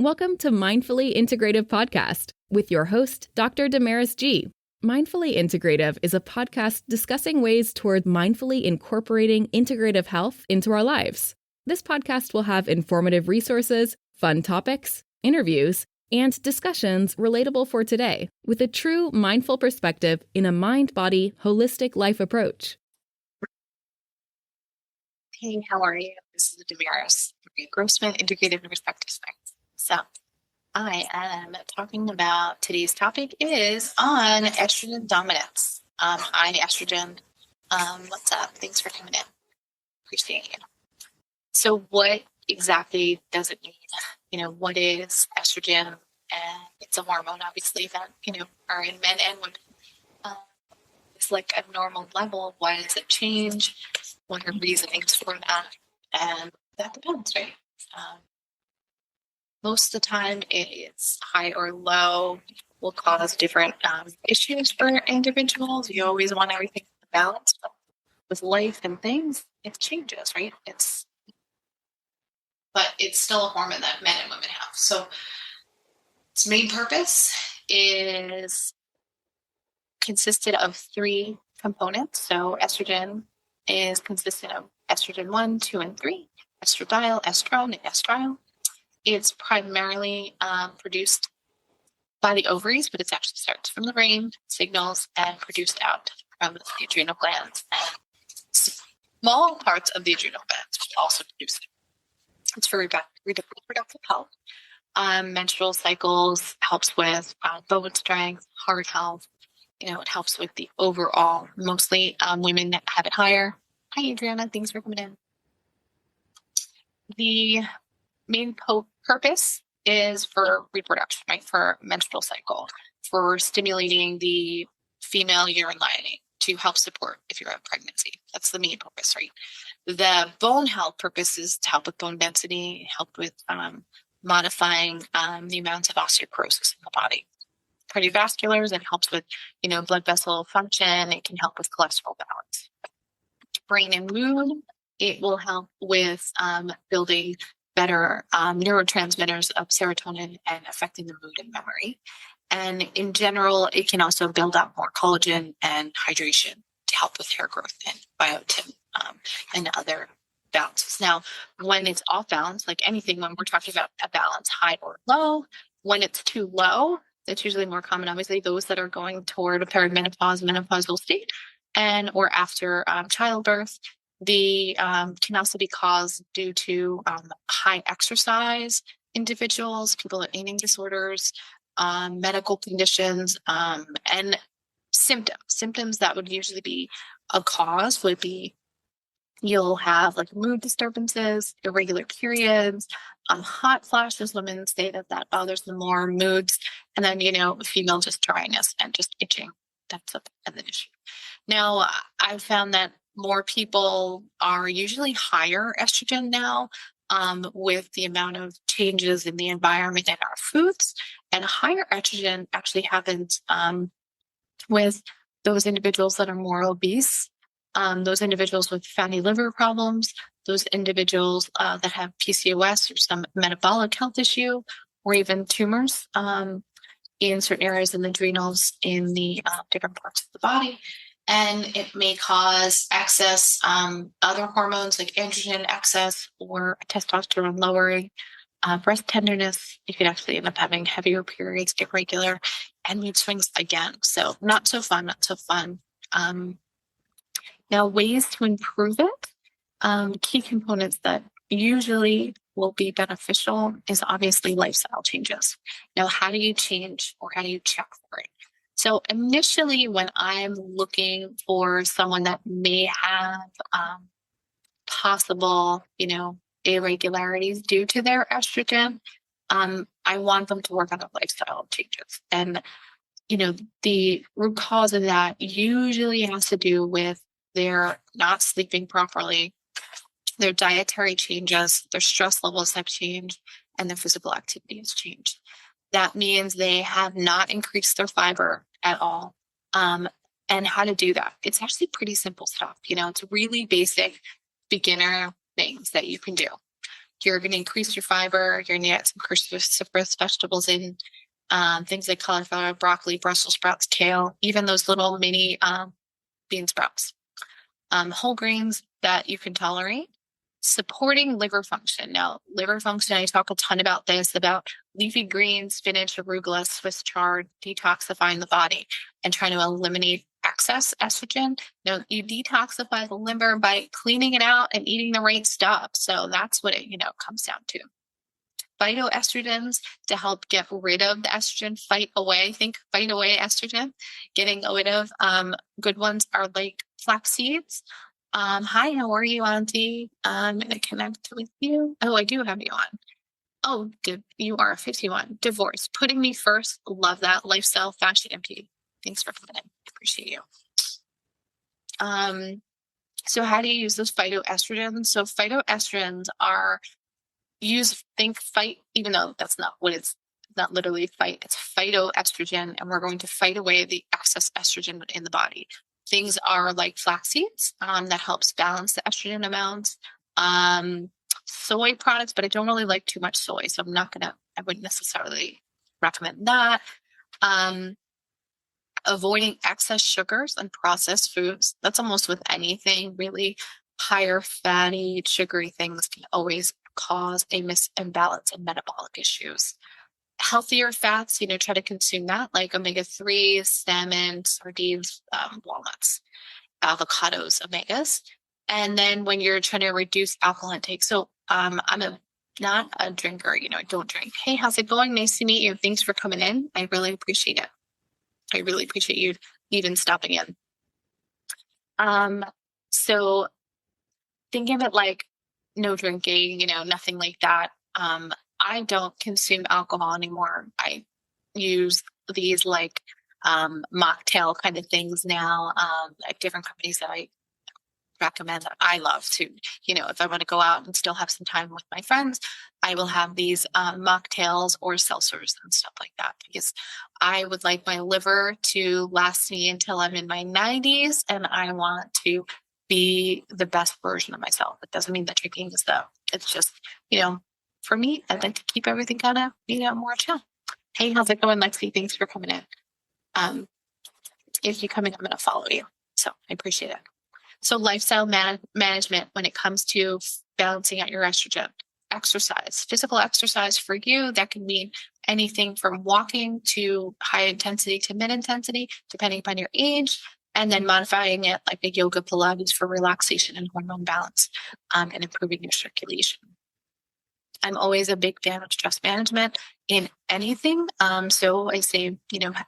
Welcome to Mindfully Integrative Podcast with your host, Dr. Damaris G. Mindfully Integrative is a podcast discussing ways toward mindfully incorporating integrative health into our lives. This podcast will have informative resources, fun topics, interviews, and discussions relatable for today with a true mindful perspective in a mind-body, holistic life approach. Hey, how are you? This is Damaris, Grossman, Integrative Perspective Science. So, I am talking about today's topic is on estrogen dominance. Hi, estrogen. What's up? Thanks for coming in. Appreciate you. So, what exactly does it mean? What is estrogen? And it's a hormone, obviously, that are in men and women. It's like a normal level. Why does it change? What are reasonings for that? And that depends, right? Most of the time, it's high or low will cause different issues for individuals. You always want everything to balance, but with life and things, it changes, right? But it's still a hormone that men and women have. So its main purpose is consisted of three components. So estrogen is consistent of estrogen 1, 2, and 3, estradiol, estrone, and estriol. It's primarily produced by the ovaries, but it actually starts from the brain, signals, and produced out from the adrenal glands and small parts of the adrenal glands, which also produce it. It's for reproductive health. Menstrual cycles helps with bone strength, heart health. It helps with the overall, mostly women that have it higher. Hi, Adriana. Thanks for coming in. The main purpose is for reproduction, right? For menstrual cycle, for stimulating the female urine lining to help support if you're in pregnancy. That's the main purpose, right? The bone health purpose is to help with bone density, help with modifying the amounts of osteoporosis in the body. Cardiovasculars, it helps with, blood vessel function. It can help with cholesterol balance. Brain and mood, it will help with building better neurotransmitters of serotonin and affecting the mood and memory. And in general, it can also build up more collagen and hydration to help with hair growth and biotin and other balances. Now, when it's off balance, like anything, when we're talking about a balance, high or low, when it's too low, it's usually more common, obviously, those that are going toward a perimenopause, menopausal state, and or after childbirth. The can also be caused due to high exercise individuals, people with eating disorders, medical conditions, and symptoms. Symptoms that would usually be a cause would be you'll have like mood disturbances, irregular periods, hot flashes. Women say that bothers them more, moods, and then female just dryness and just itching. That's an issue. Now, I've found that more people are usually higher estrogen now with the amount of changes in the environment and our foods. And higher estrogen actually happens with those individuals that are more obese, those individuals with fatty liver problems, those individuals that have PCOS or some metabolic health issue, or even tumors in certain areas in the adrenals in the different parts of the body. And it may cause excess other hormones like androgen excess or testosterone lowering, breast tenderness. You could actually end up having heavier periods, irregular, and mood swings again. So not so fun. Now, ways to improve it. Key components that usually will be beneficial is obviously lifestyle changes. Now, how do you change or how do you check for it? So initially, when I'm looking for someone that may have possible, irregularities due to their estrogen, I want them to work on the lifestyle changes. And, the root cause of that usually has to do with their not sleeping properly, their dietary changes, their stress levels have changed, and their physical activity has changed. That means they have not increased their fiber at all. And how to do that. It's actually pretty simple stuff. It's really basic beginner things that you can do. You're going to increase your fiber. You're going to get some cruciferous vegetables in, things like cauliflower, broccoli, Brussels sprouts, kale, even those little mini bean sprouts. Whole grains that you can tolerate. Supporting liver function. Now, liver function, I talk a ton about this, about leafy greens, spinach, arugula, Swiss chard, detoxifying the body and trying to eliminate excess estrogen. Now, you detoxify the liver by cleaning it out and eating the right stuff. So that's what it, comes down to. Phytoestrogens to help get rid of the estrogen, fight away estrogen. Getting rid of good ones are like flax seeds. Hi, how are you, Auntie? I'm going to connect with you. Oh, I do have you on. Oh, you are 51. Divorce. Putting me first. Love that. Lifestyle, fashion, empty. Thanks for coming in. Appreciate you. So how do you use those phytoestrogens? So phytoestrogens are fight, even though that's not what it's not literally fight, it's phytoestrogen, and we're going to fight away the excess estrogen in the body. Things are like flax seeds that helps balance the estrogen amounts. Soy products, but I don't really like too much soy, so I wouldn't necessarily recommend that. Avoiding excess sugars and processed foods. That's almost with anything, really. Higher fatty, sugary things can always cause a imbalance in metabolic issues. Healthier fats, try to consume that, like omega-3s, salmon, sardines, walnuts, avocados, omegas. And then when you're trying to reduce alcohol intake. So I'm not a drinker, I don't drink. Hey, how's it going? Nice to meet you. Thanks for coming in. I really appreciate it. I really appreciate you even stopping in. So think of it like no drinking, nothing like that. I don't consume alcohol anymore. I use these like mocktail kind of things now, at different companies that I recommend that I love to, if I want to go out and still have some time with my friends, I will have these mocktails or seltzers and stuff like that, because I would like my liver to last me until I'm in my 90s, and I want to be the best version of myself. It doesn't mean that drinking is it's just, for me, I'd like to keep everything kind of, more chill. Hey, how's it going, Lexi? Thanks for coming in. If you come in, I'm going to follow you. So I appreciate it. So lifestyle management when it comes to balancing out your estrogen. Exercise, physical exercise for you, that can mean anything from walking to high intensity to mid intensity, depending upon your age, and then modifying it like a yoga Pilates for relaxation and hormone balance, and improving your circulation. I'm always a big fan of stress management in anything. So I say,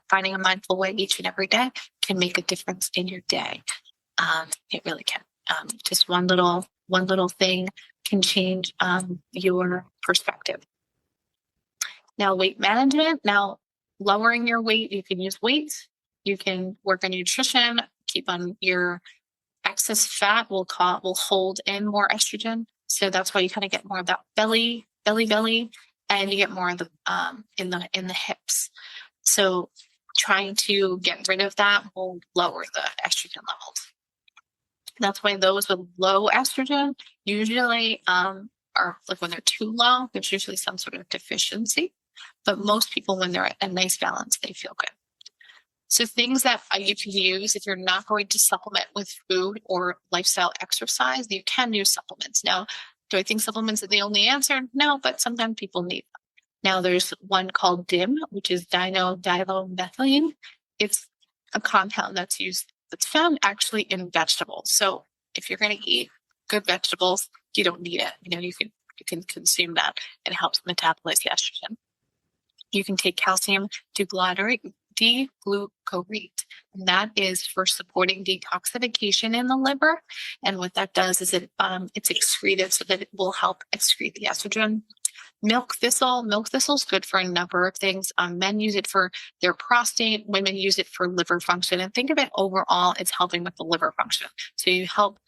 finding a mindful way each and every day can make a difference in your day. It really can. Just one little thing can change your perspective. Now, weight management. Now, lowering your weight, you can use weights. You can work on nutrition. Keep on your excess fat will hold in more estrogen. So that's why you kind of get more of that belly, and you get more of the in the hips. So trying to get rid of that will lower the estrogen levels. That's why those with low estrogen usually are like when they're too low, there's usually some sort of deficiency. But most people, when they're at a nice balance, they feel good. So things that you can use if you're not going to supplement with food or lifestyle exercise, you can use supplements. Now, do I think supplements are the only answer? No, but sometimes people need them. Now, there's one called DIM, which is dinodilomethylene. It's a compound that's found actually in vegetables. So if you're going to eat good vegetables, you don't need it. You can consume that. It helps metabolize the estrogen. You can take calcium deglucarate, and that is for supporting detoxification in the liver. And what that does is it's excreted so that it will help excrete the estrogen. Milk thistle is good for a number of things. Men use it for their prostate. Women use it for liver function. And think of it overall, it's helping with the liver function. So you help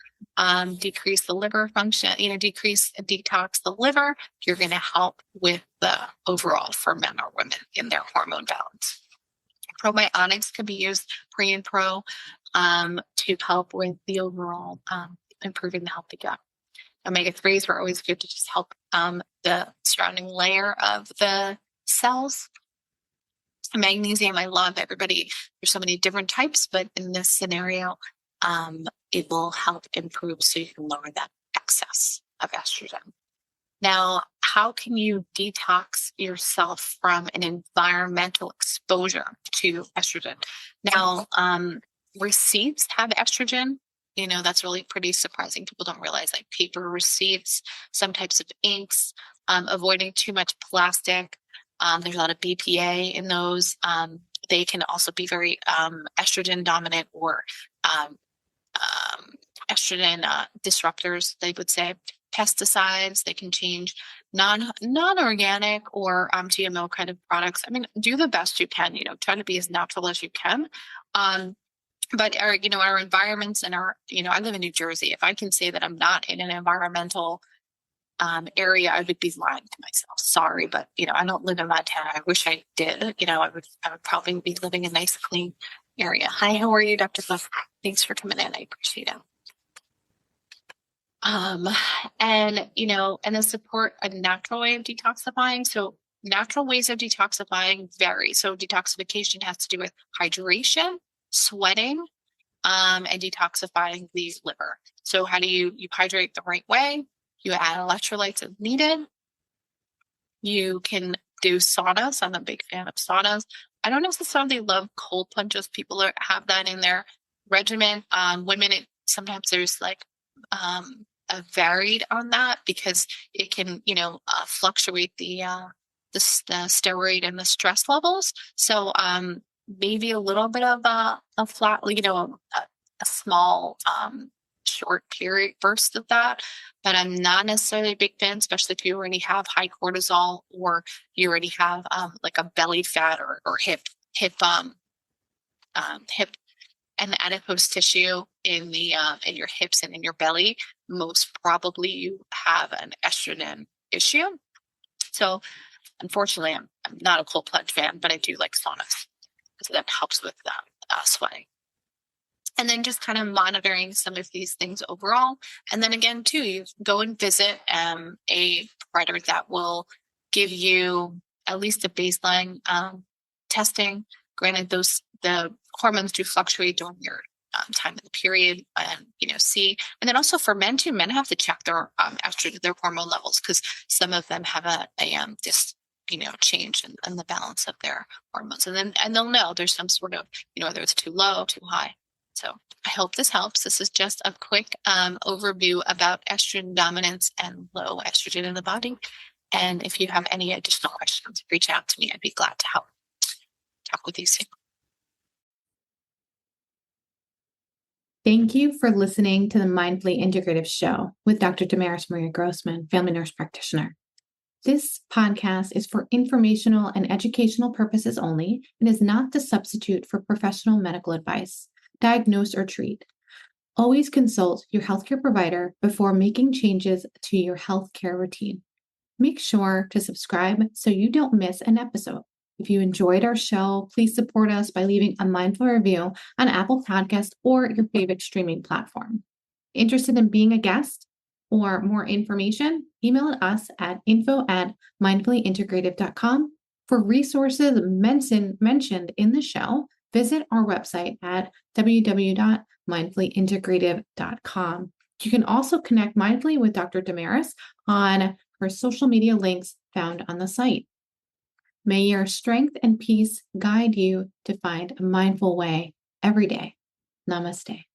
decrease the liver function, detox the liver. You're going to help with the overall for men or women in their hormone balance. Probiotics can be used pre and pro to help with the overall improving the healthy gut. Omega-3s are always good to just help the surrounding layer of the cells. Magnesium, I love. Everybody, there's so many different types, but in this scenario, it will help improve so you can lower that excess of estrogen. Now, how can you detox yourself from an environmental exposure to estrogen? Now, receipts have estrogen. That's really pretty surprising. People don't realize, like paper receipts, some types of inks, avoiding too much plastic. There's a lot of BPA in those. They can also be very estrogen dominant or estrogen disruptors, they would say. Pesticides, they can change non-organic or GMO kind of products. I mean, do the best you can, try to be as natural as you can. But our environments and I live in New Jersey. If I can say that I'm not in an environmental area, I would be lying to myself. Sorry, but I don't live in Montana. I wish I did. I would probably be living in a nice, clean area. Hi, how are you, Dr. Cliff? Thanks for coming in. I appreciate it. And then support a natural way of detoxifying. So natural ways of detoxifying vary. So detoxification has to do with hydration, sweating, and detoxifying the liver. So how do you hydrate the right way? You add electrolytes as needed. You can do saunas. I'm a big fan of saunas. I don't necessarily love cold plunges. People have that in their regimen. Women, sometimes there's like a varied on that because it can, fluctuate the steroid and the stress levels. So maybe a little bit of a flat, a small short period burst of that. But I'm not necessarily a big fan, especially if you already have high cortisol or you already have like a belly fat or hip and adipose tissue in your hips and in your belly. Most probably you have an estrogen issue. So unfortunately, I'm not a cold plunge fan, but I do like saunas. So that helps with sweating. And then just kind of monitoring some of these things overall. And then again, too, you go and visit a provider that will give you at least a baseline testing. Granted, the hormones do fluctuate during your time of the period, and see. And then also for men too, men have to check their estrogen, their hormone levels, because some of them have a change in the balance of their hormones, and they'll know there's some sort of whether it's too low, too high. So I hope this helps. This is just a quick overview about estrogen dominance and low estrogen in the body. And if you have any additional questions, reach out to me. I'd be glad to help talk with you soon. Thank you for listening to the Mindfully Integrative Show with Dr. Damaris Maria Grossman, family nurse practitioner. This podcast is for informational and educational purposes only and is not to substitute for professional medical advice, diagnose, or treat. Always consult your healthcare provider before making changes to your healthcare routine. Make sure to subscribe so you don't miss an episode. If you enjoyed our show, please support us by leaving a mindful review on Apple Podcasts or your favorite streaming platform. Interested in being a guest or more information? Email us at info@mindfullyintegrative.com. For resources mentioned in the show, visit our website at www.mindfullyintegrative.com. You can also connect mindfully with Dr. Damaris on her social media links found on the site. May your strength and peace guide you to find a mindful way every day. Namaste.